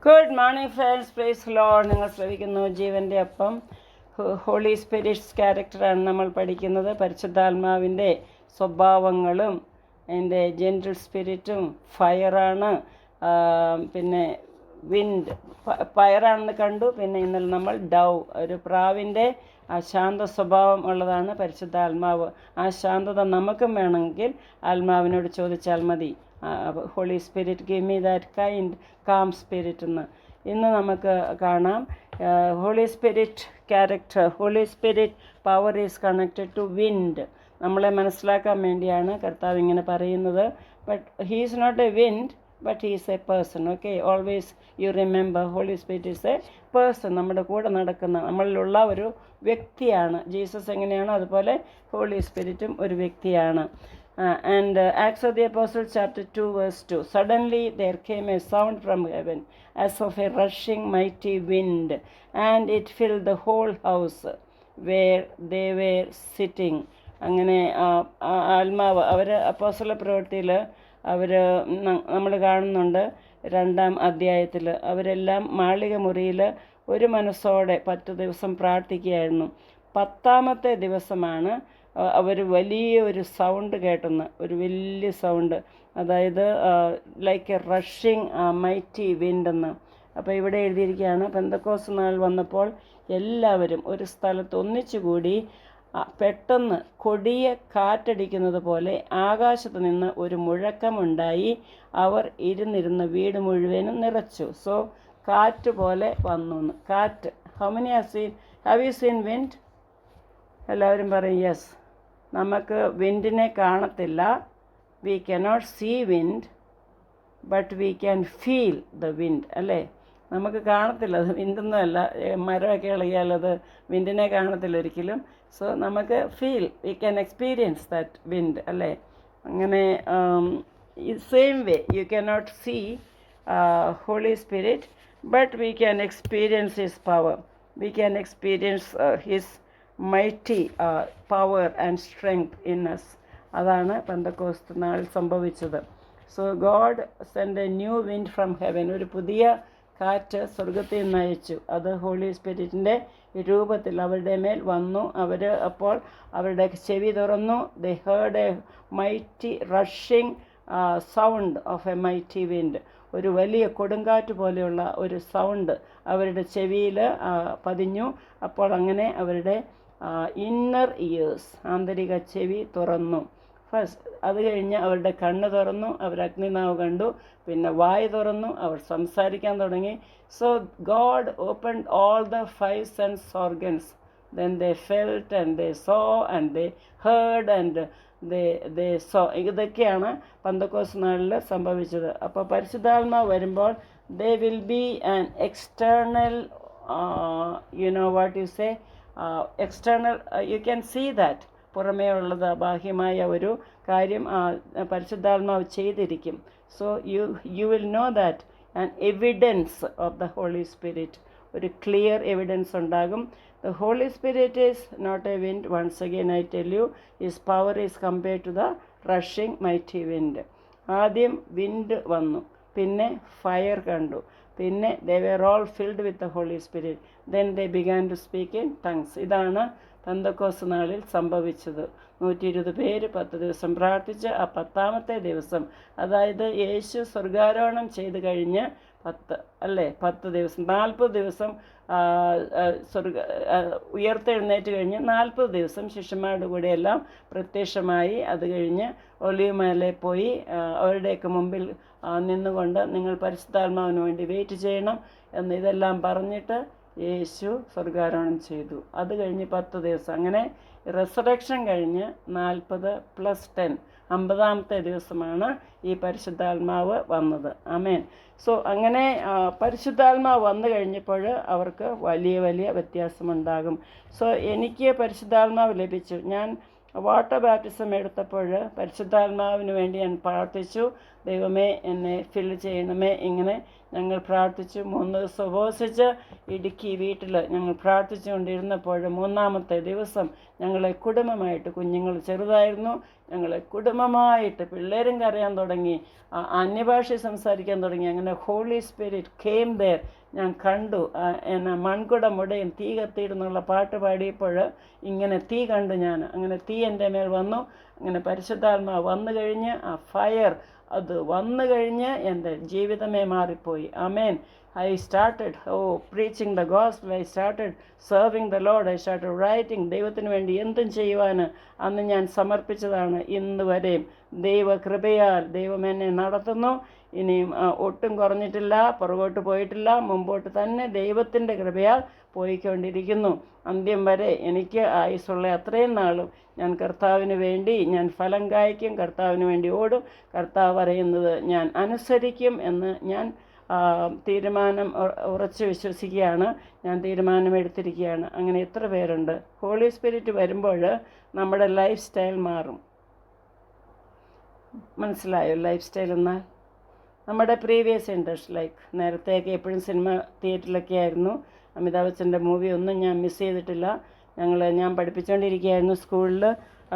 Good morning friends, praise Lord. നിങ്ങൾ ശ്രവിക്കുന്നു ജീവൻ്റെ അപ്പം. ഹോളി സ്പിരിറ്റ്സ് ക്യാരക്ടറാണ് നമ്മൾ പഠിക്കുന്നത്. പരിശുദ്ധാത്മാവിൻ്റെ സ്വഭാവങ്ങളും അതിൻ്റെ ജെൻറ്റിൽ സ്പിരിറ്റും ഫയറാണ്. പിന്നെ വിൻഡ് ഫയറാണെന്ന് കണ്ടു. പിന്നെ ഇന്നലെ നമ്മൾ ഡവ്, ഒരു പ്രാവിൻ്റെ ആ ശാന്ത സ്വഭാവം ഉള്ളതാണ് പരിശുദ്ധാത്മാവ്. ആ ശാന്തത നമുക്കും വേണമെങ്കിൽ ആത്മാവിനോട് ചോദിച്ചാൽ മതി. Holy spirit give me that kind calm spirit എന്ന്. ഇന്ന് നമുക്ക് കാണാം holy spirit character. Holy spirit power is connected to wind. നമ്മളെ മനസ്സിലാക്കാൻ വേണ്ടിയാണ് കർത്താവ് ഇങ്ങനെ പറയുന്നത്. But he is not a wind, but he is a person. Okay, always you remember holy spirit is a person. നമ്മുടെ കൂടെ നടക്കുന്ന, നമ്മളിലുള്ള ഒരു വ്യക്തിയാണ്. ജീസസ് എങ്ങനെയാണോ അതുപോലെ ഹോളി സ്പിരിറ്റും ഒരു വ്യക്തിയാണ്. And Acts of the Apostles chapter 2 verse 2. Suddenly there came a sound from heaven as of a rushing mighty wind, and it filled the whole house where they were sitting. അങ്ങനെ ആത്മാവ് അവർ അപ്പോസ്തല പ്രവൃത്തിയിൽ നമ്മൾ കാണുന്നുണ്ട്. 2-ാം അധ്യായത്തിൽ അവരെല്ലാം മാളിക മുറിയിൽ ഒരു മനസ്സോടെ 10 ദിവസം പ്രാർത്ഥിക്കുകയായിരുന്നു. 10ാമത്തെ ദിവസമാണ് അവർ വലിയൊരു സൗണ്ട് കേട്ടെന്ന്, ഒരു വലിയ സൗണ്ട്, അതായത് like A rushing mighty wind എന്ന്. അപ്പോൾ ഇവിടെ എഴുതിയിരിക്കുകയാണ്, പെന്തക്കോസ്ത് നാൾ വന്നപ്പോൾ എല്ലാവരും ഒരു സ്ഥലത്ത് ഒന്നിച്ചുകൂടി പെട്ടെന്ന് കൊടിയ കാറ്റടിക്കുന്നത് പോലെ ആകാശത്ത് നിന്ന് ഒരു മുഴക്കമുണ്ടായി. അവർ ഇരുന്നിരുന്ന വീട് മുഴുവനും നിറച്ചു. സോ കാറ്റ് പോലെ വന്നു. കാറ്റ്. How many have you seen wind? എല്ലാവരും പറയും യെസ്. നമുക്ക് വിൻഡിനെ കാണത്തില്ല. We cannot see wind, but we can feel the wind. അല്ലേ? നമുക്ക് കാണത്തില്ല, അത് വിൻഡൊന്നും അല്ല. മരമൊക്കെ ഇളകിയാൽ അത് വിൻഡിനെ കാണത്തില്ല ഒരിക്കലും. സോ നമുക്ക് feel, we can experience that wind. അല്ലേ? അങ്ങനെ same way you cannot see holy spirit, but we can experience his power. We can experience his mighty power and strength in us. അതാണ് പെന്തക്കോസ്ത് നാളിൽ സംഭവിച്ചത്. So God send a new wind from heaven. ഒരു പുതിയ കാറ്റ് സ്വർഗത്തിൽ നിന്ന് അയച്ചു. അത് ഹോളി സ്പിരിറ്റിൻ്റെ രൂപത്തിൽ അവരുടെ മേൽ വന്നു. അപ്പോൾ അവരുടെ ചെവി തുറന്നു. ദേ heard A mighty rushing sound of A mighty wind. ഒരു വലിയ കൊടുങ്കാറ്റ് പോലെയുള്ള ഒരു സൗണ്ട് അവരുടെ ചെവിയിൽ പതിഞ്ഞു. അപ്പോൾ അങ്ങനെ അവരുടെ ഇന്നർ ഇയേഴ്സ്, ആന്തരിക ചെവി തുറന്നു. ഫസ്റ്റ് അത് കഴിഞ്ഞ് അവരുടെ കണ്ണ് തുറന്നു. അവർ അഗ്നിനാവ് കണ്ടു. പിന്നെ വായ് തുറന്നു. അവർ സംസാരിക്കാൻ തുടങ്ങി. So God opened all the 5 sense organs. Then they felt and they saw and they heard and they saw. ഇതൊക്കെയാണ് പെന്തക്കോസ്ത് നാളിൽ സംഭവിച്ചത്. അപ്പോൾ പരിശുദ്ധാത്മാവ് വരുമ്പോൾ they will be an external, you know what you say, external, you can see that. പുറമേ ഉള്ളത്, ബാഹ്യമായ ഒരു കാര്യം പരിശുദ്ധാത്മാവ് ചെയ്തിരിക്കും. So you will know that an evidence of the holy spirit. ഒരു ക്ലിയർ എവിഡൻസ് ഉണ്ടാകും. The holy spirit is not a wind. Once again I tell you, his power is compared to the rushing mighty wind. ആദ്യം wind വന്നു, പിന്നെ fire കണ്ടു, പിന്നെ they were all filled with the Holy Spirit. Then they began to speak in tongues. ഇതാണ് പെന്തക്കോസ്ത് നാളിൽ സംഭവിച്ചത്. 120 പേര് 10 ദിവസം പ്രാർത്ഥിച്ച് ആ 10ാമത്തെ ദിവസം, അതായത് യേശു സ്വർഗാരോഹണം ചെയ്ത് കഴിഞ്ഞ് 10 ദിവസം, 40 ദിവസം ഉയർത്തെഴുന്നേറ്റ് കഴിഞ്ഞ് 40 ദിവസം ശിഷ്യന്മാരുടെ കൂടെ എല്ലാം പ്രത്യക്ഷമായി. അത് കഴിഞ്ഞ് ഒലിവ് മലയിൽ പോയി അവരുടെയൊക്കെ മുമ്പിൽ നിന്നുകൊണ്ട് നിങ്ങൾ പരിശുദ്ധാത്മാവിന് വേണ്ടി വെയിറ്റ് ചെയ്യണം എന്ന് ഇതെല്ലാം പറഞ്ഞിട്ട് യേശു സ്വർഗാരോഹണം ചെയ്തു. അത് കഴിഞ്ഞ് 10 ദിവസം. അങ്ങനെ റെസറക്ഷൻ കഴിഞ്ഞ് 40 + 10 50ാമത്തെ ദിവസമാണ് ഈ പരിശുദ്ധാത്മാവ് വന്നത്. ആമേൻ. സോ അങ്ങനെ പരിശുദ്ധാത്മാവ് വന്നു കഴിഞ്ഞപ്പോൾ അവർക്ക് വലിയ വലിയ വ്യത്യാസമുണ്ടാകും. സോ എനിക്ക് പരിശുദ്ധാത്മാവ് ലഭിച്ചു. ഞാൻ വാട്ടർ ബാപ്റ്റിസം എടുത്തപ്പോൾ പരിശുദ്ധാത്മാവിന് വേണ്ടി ഞാൻ പ്രാർത്ഥിച്ചു. ദൈവമേ എന്നെ ഫില്ല് ചെയ്യണമേ. ഇങ്ങനെ ഞങ്ങൾ പ്രാർത്ഥിച്ചു. 3 ദിവസം ഉപവസിച്ച് ഇടുക്കി വീട്ടിൽ ഞങ്ങൾ പ്രാർത്ഥിച്ചുകൊണ്ടിരുന്നപ്പോൾ 3-ാമത്തെ ദിവസം ഞങ്ങളെ കുടുംബമായിട്ട്, കുഞ്ഞുങ്ങൾ ചെറുതായിരുന്നു, ഞങ്ങളെ കുടുംബമായിട്ട് പിള്ളേരും കരയാൻ തുടങ്ങി, അന്യഭാഷ സംസാരിക്കാൻ തുടങ്ങി. അങ്ങനെ ഹോളി സ്പിരിറ്റ് കെയിം ദെയർ. ഞാൻ കണ്ടു. മൺകുടം മുടയും തീ കത്തിയിടുന്നുള്ള പാട്ട് പാടിയപ്പോൾ ഇങ്ങനെ തീ കണ്ടു ഞാൻ. അങ്ങനെ തീ എൻ്റെ മേൽ വന്നു. അങ്ങനെ പരിശുദ്ധാത്മാവ് വന്നു കഴിഞ്ഞ് ആ ഫയർ അത് വന്നു കഴിഞ്ഞ് എൻ്റെ ജീവിതമേ മാറിപ്പോയി. ആമേൻ. I started preaching the gospel. I started serving the Lord. I started writing. ദൈവത്തിന് വേണ്ടി എന്തും ചെയ്യുവാൻ അന്ന് ഞാൻ സമർപ്പിച്ചതാണ്. ഇന്ന് വരെയും ദൈവകൃപയാൽ ദൈവം എന്നെ നടത്തുന്നു. ഇനിയും ഒട്ടും കുറഞ്ഞിട്ടില്ല, പുറകോട്ട് പോയിട്ടില്ല, മുമ്പോട്ട് തന്നെ ദൈവത്തിൻ്റെ കൃപയാൽ പോയിക്കൊണ്ടിരിക്കുന്നു. അന്ത്യം വരെ എനിക്ക് ആയുസ്സുള്ള അത്രയും നാളും ഞാൻ കർത്താവിന് വേണ്ടി ഞാൻ ഫലം കായ്ക്കും, കർത്താവിന് വേണ്ടി ഓടും, കർത്താവ് പറയുന്നത് ഞാൻ അനുസരിക്കും എന്ന് ഞാൻ തീരുമാനം ഉറച്ച് വിശ്വസിക്കുകയാണ്. ഞാൻ തീരുമാനമെടുത്തിരിക്കുകയാണ്. അങ്ങനെ എത്ര പേരുണ്ട്? ഹോളി സ്പിരിറ്റ് വരുമ്പോൾ നമ്മുടെ ലൈഫ് സ്റ്റൈൽ മാറും. മനസ്സിലായോ? ലൈഫ് സ്റ്റൈൽ എന്നാൽ നമ്മുടെ പ്രീവിയസ് ഇൻട്രസ്റ്റ്, ലൈക്ക് നേരത്തെയൊക്കെ എപ്പോഴും സിനിമ തിയേറ്ററിലൊക്കെ ആയിരുന്നു. അമിതാഭ് ബച്ചൻ്റെ മൂവി ഒന്നും ഞാൻ മിസ് ചെയ്തിട്ടില്ല. ഞാൻ പഠിപ്പിച്ചുകൊണ്ടിരിക്കുകയായിരുന്നു സ്കൂളിൽ.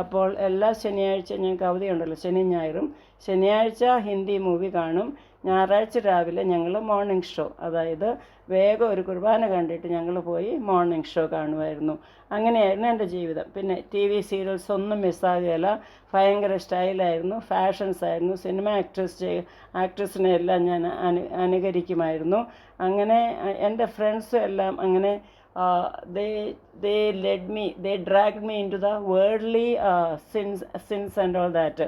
അപ്പോൾ എല്ലാ ശനിയാഴ്ച ഞങ്ങൾക്ക് അവധിയുണ്ടല്ലോ, ശനിയും ഞായറും. ശനിയാഴ്ച ഹിന്ദി മൂവി കാണും. ഞായറാഴ്ച രാവിലെ ഞങ്ങൾ മോർണിംഗ് ഷോ, അതായത് വേഗം ഒരു കുർബാന കണ്ടിട്ട് ഞങ്ങൾ പോയി മോർണിംഗ് ഷോ കാണുമായിരുന്നു. അങ്ങനെയായിരുന്നു എൻ്റെ ജീവിതം. പിന്നെ TV സീരിയൽസ് ഒന്നും മിസ്സാകുകയില്ല. ഭയങ്കര സ്റ്റൈലായിരുന്നു, ഫാഷൻസ് ആയിരുന്നു. സിനിമ ആക്ട്രസിനെ എല്ലാം ഞാൻ അനുകരിക്കുമായിരുന്നു. അങ്ങനെ എൻ്റെ ഫ്രണ്ട്സും എല്ലാം അങ്ങനെ they dragged me into the worldly sins and all that.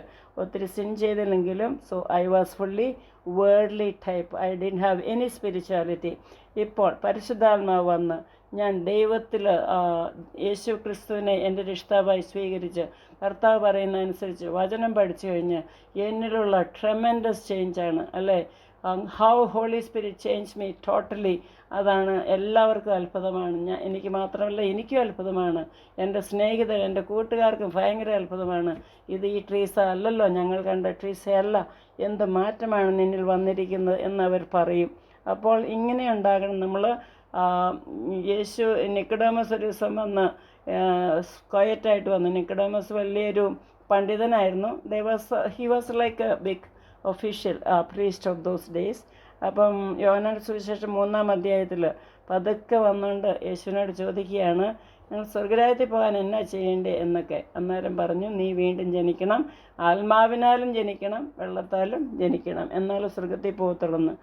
ഒത്തിരി സിൻ ചെയ്തില്ലെങ്കിലും so I was fully worldly type. I didn't have any spirituality. ഇപ്പോൾ പരിശുദ്ധാത്മാവ് വന്ന് ഞാൻ ദൈവത്തിൽ യേശു ക്രിസ്തുവിനെ എൻ്റെ രക്ഷിതാവായി സ്വീകരിച്ച് കർത്താവ് പറയുന്നതനുസരിച്ച് വചനം പഠിച്ചു കഴിഞ്ഞ് എന്നിലുള്ള ട്രെമൻഡസ് ചേഞ്ചാണ്, അല്ലേ? How holy spirit change me totally. അതാണ് എല്ലാവർക്കും അത്ഭുതമാണ്. എനിക്ക് മാത്രമല്ല, എനിക്കും അത്ഭുതമാണ്. എൻ്റെ സ്നേഹിതർ, എൻ്റെ കൂട്ടുകാർക്കും ഭയങ്കര അത്ഭുതമാണ്. ഇത് ഈ ട്രീസ അല്ലല്ലോ, ഞങ്ങൾ കണ്ട ട്രീസയല്ല, എന്ത് മാറ്റമാണ് നിന്നിൽ വന്നിരിക്കുന്നത് എന്നവർ പറയും. അപ്പോൾ ഇങ്ങനെ ഉണ്ടാകണം നമ്മൾ. യേശു നിക്കോഡമസ് ഒരു ദിവസം വന്ന് ക്വയറ്റായിട്ട് വന്നു. നിക്കോഡമസ് വലിയൊരു പണ്ഡിതനായിരുന്നു. He was like a big official priest of those days. അപ്പം യോഹന്നാന്റെ സുവിശേഷം 3-ാം അധ്യായത്തിൽ പതുക്കെ വന്നുകൊണ്ട് യേശുവിനോട് ചോദിക്കുകയാണ്, നിങ്ങൾ സ്വർഗ്ഗരാജ്യത്തിൽ പോകാൻ എന്നാ ചെയ്യേണ്ടേ എന്നൊക്കെ. അന്നേരം പറഞ്ഞു, നീ വീണ്ടും ജനിക്കണം, ആത്മാവിനാലും ജനിക്കണം, വെള്ളത്താലും ജനിക്കണം, എന്നാലും സ്വർഗത്തിൽ പോകത്തുള്ളൂ.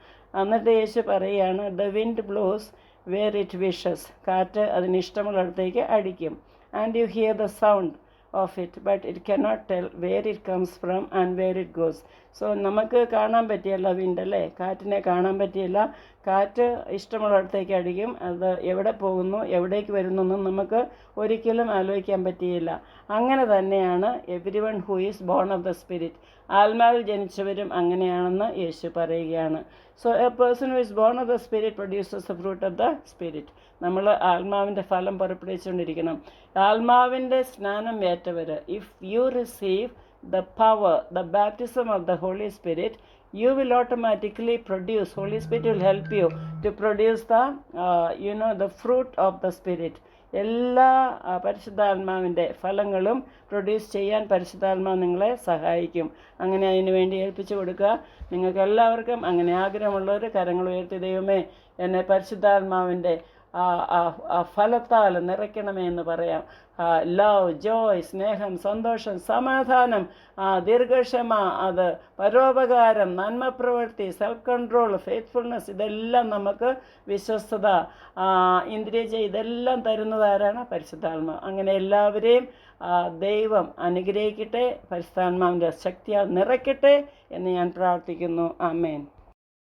എന്നിട്ട് യേശു പറയുകയാണ്, the wind blows where it wishes. കാറ്റ് അതിനിഷ്ടമുള്ളിടത്തേക്ക് അടിക്കും. And you hear the sound of it, but it cannot tell where it comes from and where it goes. So നമുക്ക് കാണാൻ പറ്റിയല്ല വിൻഡ്, അല്ലേ? കാറ്റിനെ കാണാൻ പറ്റിയില്ല. കാറ്റ് ഇഷ്ടമുള്ളിടത്തേക്ക് അടിക്കും. അത് എവിടെ പോകുന്നു, എവിടേക്ക് വരുന്നു എന്നും നമുക്ക് ഒരിക്കലും ആലോചിക്കാൻ പറ്റിയില്ല. അങ്ങനെ തന്നെയാണ് every one who is born of the spirit. ആത്മാവിൽ ജനിച്ചവരും അങ്ങനെയാണെന്ന് യേശു പറയുകയാണ്. So a person who is born of the spirit produces the fruit of the spirit. നമ്മൾ ആത്മാവിൻ്റെ ഫലം പുറപ്പെടുവിച്ചുകൊണ്ടിരിക്കണം. ആത്മാവിൻ്റെ സ്നാനം ഏറ്റവർ, if you receive the power, the baptism of the Holy Spirit, you will automatically produce. Holy Spirit will help you to produce the the fruit of the Spirit. എല്ലാ പരിശുദ്ധാത്മാവിൻ്റെ ഫലങ്ങളും പ്രൊഡ്യൂസ് ചെയ്യാൻ പരിശുദ്ധാത്മാവ് നിങ്ങളെ സഹായിക്കും. അങ്ങനെ അതിനു വേണ്ടി ഏൽപ്പിച്ചു കൊടുക്കുക. നിങ്ങൾക്ക് എല്ലാവർക്കും അങ്ങനെ ആഗ്രഹമുള്ളവർ കരങ്ങൾ ഉയർത്തി, ദൈവമേ എന്നെ പരിശുദ്ധാത്മാവിൻ്റെ ഫലത്താൽ നിറയ്ക്കണമേ എന്ന് പറയാം. ലവ്, ജോയ്, സ്നേഹം, സന്തോഷം, സമാധാനം, ദീർഘക്ഷമ, അത് പരോപകാരം, നന്മപ്രവൃത്തി, സെൽഫ് കൺട്രോൾ, ഫെയ്ത്ത്ഫുൾനെസ്, ഇതെല്ലാം നമുക്ക് വിശ്വസ്തത, ഇന്ദ്രിയജയം, ഇതെല്ലാം തരുന്നതാരാണ്? പരിശുദ്ധാത്മാവ്. അങ്ങനെ എല്ലാവരെയും ദൈവം അനുഗ്രഹിക്കട്ടെ, പരിശുദ്ധാത്മാവിൻ്റെ ശക്തിയാൽ നിറയ്ക്കട്ടെ എന്ന് ഞാൻ പ്രാർത്ഥിക്കുന്നു. ആമേൻ.